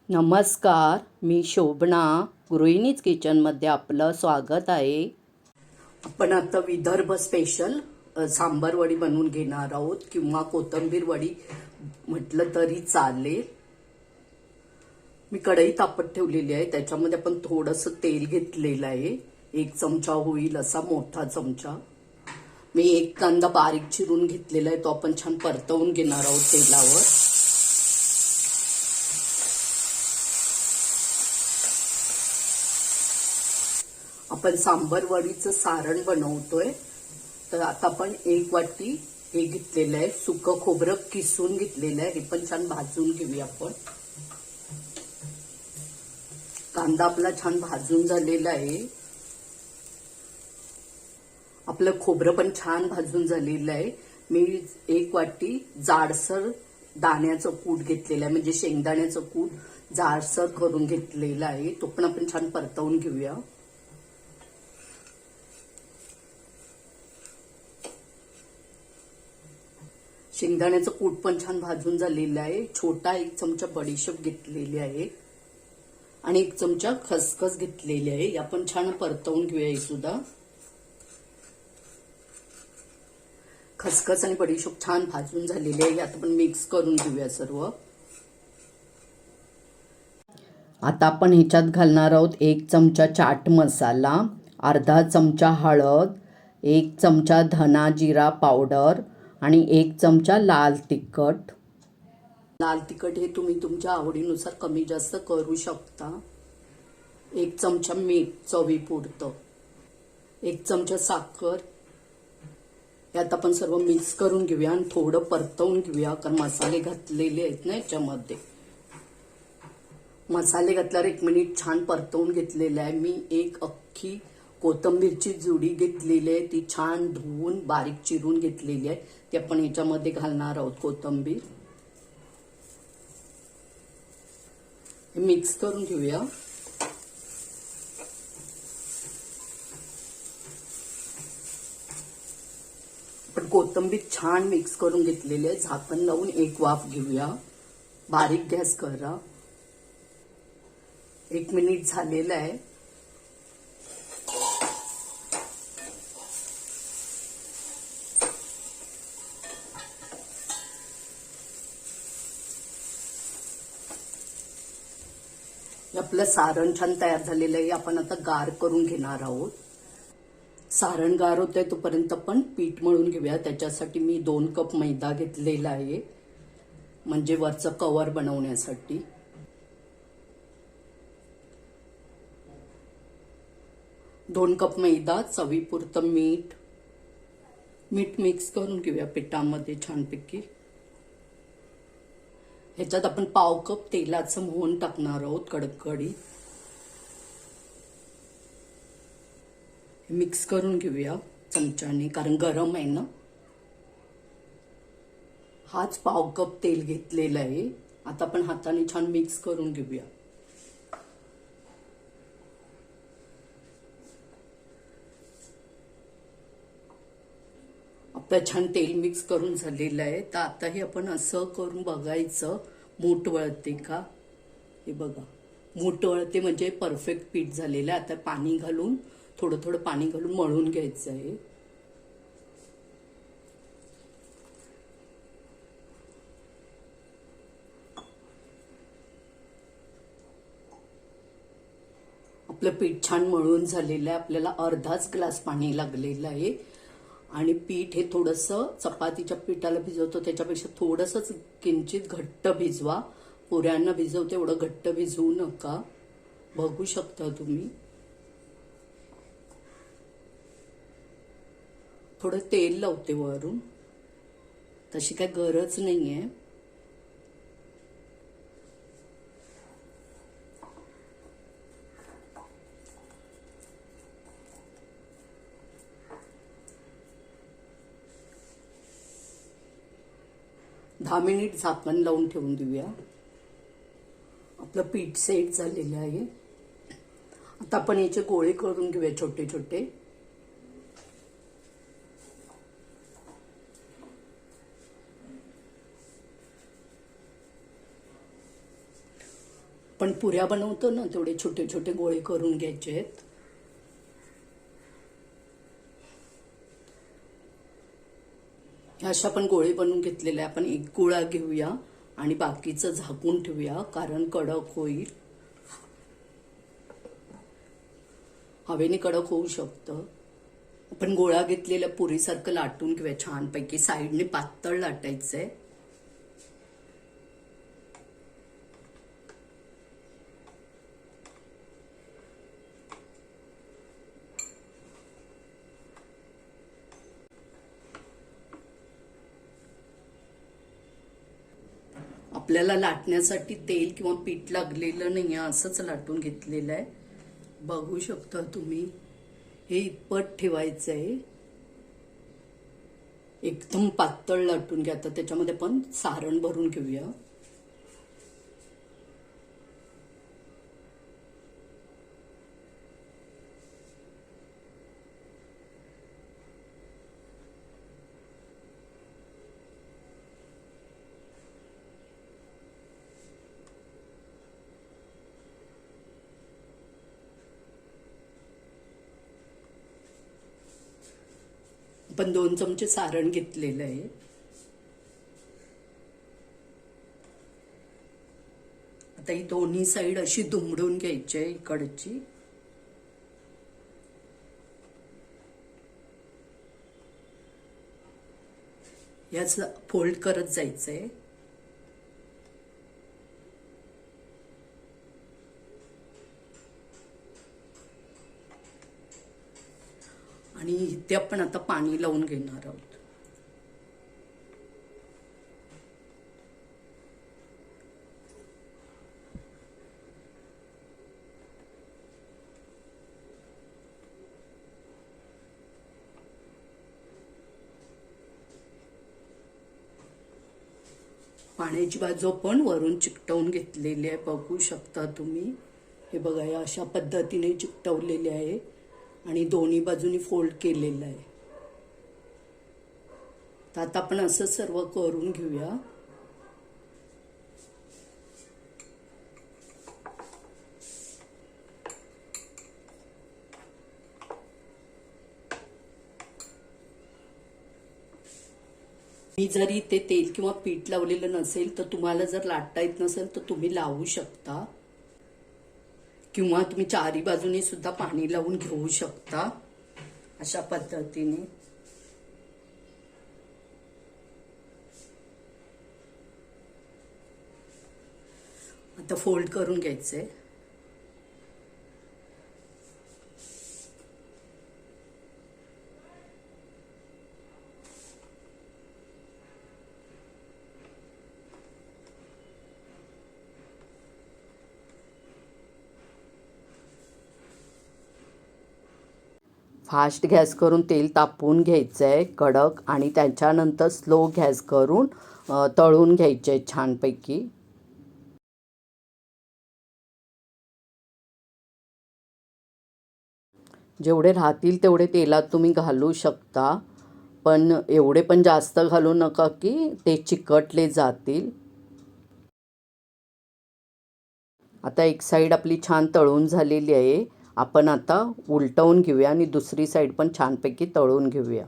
नमस्कार, मी शोभना गृहिणीज किचनमध्ये आपलं स्वागत आहे. आपण आता विदर्भ स्पेशल सांबार वडी बनवून घेणार आहोत किंवा कोथिंबीर वडी म्हटलं तरी चालेल. मी कढई तापत ठेवलेली आहे, त्याच्यामध्ये आपण थोडंसं तेल घेतलेलं आहे. 1 चमचा होईल असा मोठा चमचा. मी एक कांदा बारीक चिरून घेतलेला आहे, तो आपण छान परतवून घेणार आहोत तेलावर. आपण सांबार वडीचं सारण बनवतोय. तर आता आपण 1 वाटी हे घेतलेलं आहे, सुकं खोबरं किसून घेतलेलं आहे. हे पण छान भाजून घेऊया आपण. कांदा आपला छान भाजून झालेला आहे. आपलं खोबरं पण छान भाजून झालेलं आहे. मी 1 वाटी जाडसर दाण्याचं कूट घेतलेलं आहे, म्हणजे शेंगदाण्याचं कूट जाडसर करून घेतलेला आहे. तो पण आपण छान परतवून घेऊया. शेंगदाण्याचं कूट पण छान भाजून झालेलं आहे. छोटा 1 चमचा बडीशेप घेतलेली आहे आणि 1 चमचा खसखस घेतलेली आहे. या पण छान परतवून घेऊया. ही सुद्धा खसखस आणि बडीशेप छान भाजून झालेली आहे. यात आपण मिक्स करून घेऊया सर्व. आता आपण ह्याच्यात घालणार आहोत 1 चमचा चाट मसाला, अर्धा चमचा हळद, 1 चमचा धना जिरा पावडर आणि 1 चमचा लाल तिखट. लाल तिखट हे तुम्ही तुमच्या आवडीनुसार कमी जास्त करू शकता. 1 चमचा मीठ चवीपुरतं, 1 चमचा साखर. यात आपण सर्व मिक्स करून घेऊया आणि थोडं परतवून घेऊया, कारण मसाले घातलेले आहेत ना याच्यामध्ये. मसाले घातल्यावर 1 मिनिट छान परतवून घेतलेलं आहे. मी 1 अख्खी कोथिंबीरची जुडी घेतलेली आहे, ती छान धुवून बारीक चिरून घेतलेली आहे. ती आपण ह्याच्यामध्ये घालणार आहोत. कोथिंबीर मिक्स करून घेऊया. आपण कोथिंबीर छान मिक्स करून घेतलेली आहे. झाकण लावून 1 वाफ घेऊया. बारीक गॅस करा. 1 मिनिट झालेलं आहे. आपलं सारण छान तयार झालेलं आहे. आपण आता गार करून घेणार आहोत. सारण गार होतंय तोपर्यंत आपण पीठ मळून घेऊया. त्याच्यासाठी मी 2 कप मैदा घेतलेला आहे, म्हणजे वरचं कवर बनवण्यासाठी. दोन कप मैदा, चवीपुरतं मीठ मिक्स करून घेऊया पिठामध्ये छानपैकी. ह्याच्यात आपण पाव कप तेलाचं मोहन टाकणार आहोत कडकडीत. मिक्स करून घेऊया चमच्याने, कारण गरम आहे ना. हाच पाव कप तेल घेतलेलं आहे. आता आपण हाताने छान मिक्स करून घेऊया. आपलं छान तेल मिक्स करून झालेलं आहे. तर आता हे आपण असं करून बघायचं, मूठ वळते का. हे बघा, मूठ वळते म्हणजे परफेक्ट पीठ झालेलं आहे. आता पाणी घालून, थोडं थोडं पाणी घालून मळून घ्यायचं आहे. आपलं पीठ छान मळून झालेलं आहे. आपल्याला अर्धाच ग्लास पाणी लागलेलं आहे. आणि पीठ हे थोडंसं चपातीच्या पिठाला भिजवतो त्याच्यापेक्षा थोडंसंच किंचित घट्ट भिजवा. पुऱ्यांना भिजवते एवढं घट्ट भिजवू नका. बघू शकता तुम्ही. थोडं तेल लावते वरून, तशी काय गरज नाहीये. दहा मिनिट झाकण लावून ठेवून देऊया. आपलं पीठ सेट झालेलं आहे. आता आपण याचे गोळे करून घेऊया छोटे छोटे. पण आपण पुऱ्या बनवतो ना तेवढे छोटे छोटे गोळे करून घ्यायचे आहेत. अशा आपण गोळे बनवून घेतलेले. आपण एक गोळा घेऊया आणि बाकीचं झाकून ठेवूया कारण कडक होईल. हवेने कडक होऊ शकतं. आपण गोळा घेतलेल्या पुरीसारखं लाटून घेऊया छानपैकी. साईडने पातळ लाटायचंय. आपल्याला लाटण्यासाठी तेल किंवा पीठ लागलेलं नाही आहे, असंच लाटून घेतलेलं आहे. बघू शकता तुम्ही. हे इतपत ठेवायचं आहे. एकदम पातळ लाटून घ्या. आता त्याच्यामध्ये आपण सारण भरून घेऊया. आपण 2 चमचे सारण घेतलेलं आहे. आता ही दोन्ही साईड अशी दुमडून घ्यायची आहे इकडची. याच फोल्ड करत जायचंय. आणि इथे आपण आता पाणी लावून घेणार आहोत. पाण्याची बाजू पण वरून चिकटवून घेतलेली आहे. बघू शकता तुम्ही. हे बघा या अशा पद्धतीने चिकटवलेले आहे आणि दोन्ही बाजूनी फोल्ड केलेलं आहे. तर आता आपण असं सर्व करून घेऊया. मी जरी इथे तेल किंवा पीठ लावलेलं नसेल तर तुम्हाला जर लाटता येत नसेल तर तुम्ही लावू शकता किंवा तुम्ही चारी बाजूने सुद्धा पाणी लावून घेऊ शकता अशा पद्धतीने. आता फोल्ड करून घ्यायचंय. फास्ट गॅस करून तेल तापवून घ्यायचं आहे कडक आणि त्याच्यानंतर स्लो गॅस करून तळून घ्यायचे आहे छानपैकी. जेवढे राहतील तेवढे तेलात तुम्ही घालू शकता, पण एवढे पण जास्त घालू नका की ते चिकटले जातील. आता एक साईड आपली छान तळून झालेली आहे. आपण आता उलटवून घेऊया आणि दुसरी साईड पण छानपैकी तळून घेऊया.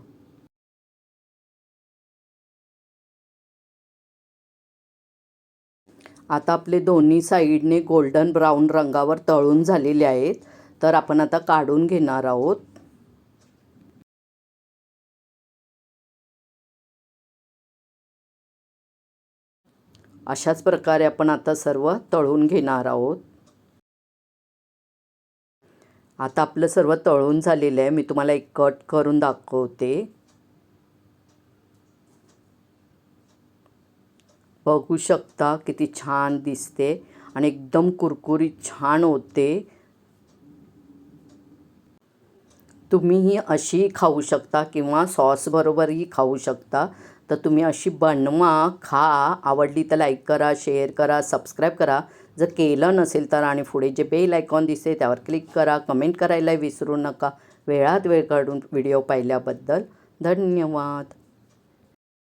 आता आपले दोन्ही साईडने गोल्डन ब्राऊन रंगावर तळून झालेले आहेत. तर आपण आता काढून घेणार आहोत. अशाच प्रकारे आपण आता सर्व तळून घेणार आहोत. आता आपलं सर्व तळून झालेलं आहे. मी तुम्हाला एक कट करून दाखवते. बघू शकता किती छान दिसते आणि एकदम कुरकुरीत छान होते. तुम्हीही अशी खाऊ शकता किंवा सॉसबरोबरही खाऊ शकता. तर तुम्ही अशी बनवा, खा. आवडली तर लाईक करा, शेअर करा, सबस्क्राईब करा जर केलं नसेल तर. आणि पुढे जे बेल आयकॉन दिसते त्यावर क्लिक करा. कमेंट करायला विसरू नका. वेळात वेळ काढून व्हिडिओ पाहिल्याबद्दल धन्यवाद.